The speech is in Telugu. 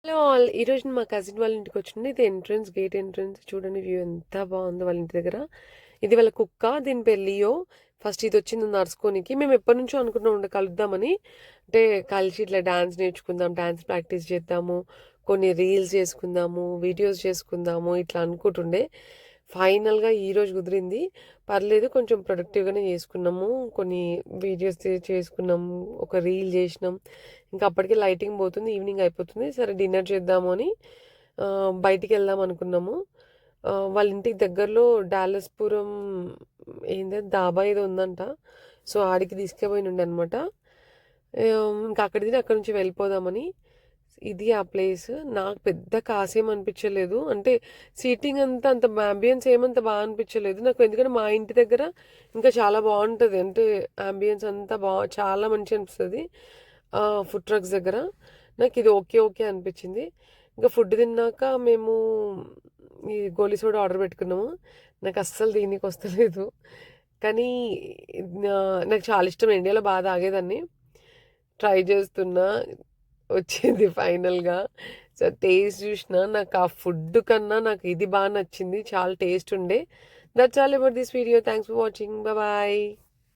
Hello all! ఈరోజు మా కజిన్ వాళ్ళ ఇంటికొచ్చింది. ఇది గేట్ ఎంట్రన్స్ చూడండి వ్యూ ఎంత బావుందో వాళ్ళ ఇంటి దగ్గర. ఇది వాళ్ళ కుక్క. దీని పేరు లియో. ఫస్ట్ ఇదొచ్చింది నడుచుకోనికి. మేము ఎప్పటినుంచో అనుకుంటున్నాం కలుద్దామని. అంటే కలిసి ఇట్లా డాన్స్ నేర్చుకుందాం, డాన్స్ ప్రాక్టీస్ చేద్దాము, కొన్ని రీల్స్ చేసుకుందాము, వీడియోస్ చేసుకుందాము ఇట్లా అనుకుంటుండే. ఫైనల్‌గా ఈరోజు కుదిరింది. పర్లేదు కొంచెం ప్రొడక్టివ్‌గానే చేసుకున్నాము. కొన్ని వీడియోస్ చేసుకున్నాము. ఒక రీల్ చేసినాం. ఇంకా అప్పటికే లైటింగ్ పోతుంది. ఈవినింగ్ అయిపోతుంది. సరే డిన్నర్ చేద్దాము అని బయటికెళ్దాం అనుకున్నాము. వాళ్ళ ఇంటికి దగ్గరలో డాలస్‌పురం ఏందది డాబా ఏదో ఉందంట. సో, ఆడికి తీసుకుపోయినుండే అనమాట. ఇంకా అక్కడ తిని అక్కడి నుంచి వెళ్ళిపోదామని. ఇది ఆ ప్లేస్. నాకు పెద్ద కాసేం అనిపించలేదు. అంటే సీటింగ్ అంతా అంత యాంబియన్స్ ఏమంత బాగా అనిపించలేదు. నాకు ఎందుకంటే మా ఇంటి దగ్గర ఇంకా చాలా బావుంటది. అంటే యాంబియన్స్ అంతా చాలా మంచిగా అనిపిస్తది. ఫుడ్ ట్రక్స్ దగ్గర. నాకిది ఓకే. ఓకే అనిపించింది. ఇంకా ఫుడ్ తిన్నాక మేము ఈ గోలీ సోడా ఆర్డర్ పెట్టుకున్నాము. నాకస్సలు దీనికొస్తలేదు. కానీ నాకు చాలా ఇష్టం. ఇండియాలో బాగా తాగేదాన్ని. ట్రై చేస్తున్నా. వచ్చింది ఫైనల్‌గా. సో, టేస్ట్ జూషినా నాకు ఆ ఫుడ్ కన్నా నాకు ఇది నచ్చింది. చాలా టేస్ట్ ఉండే. That's all about this video. Thanks for watching. Bye.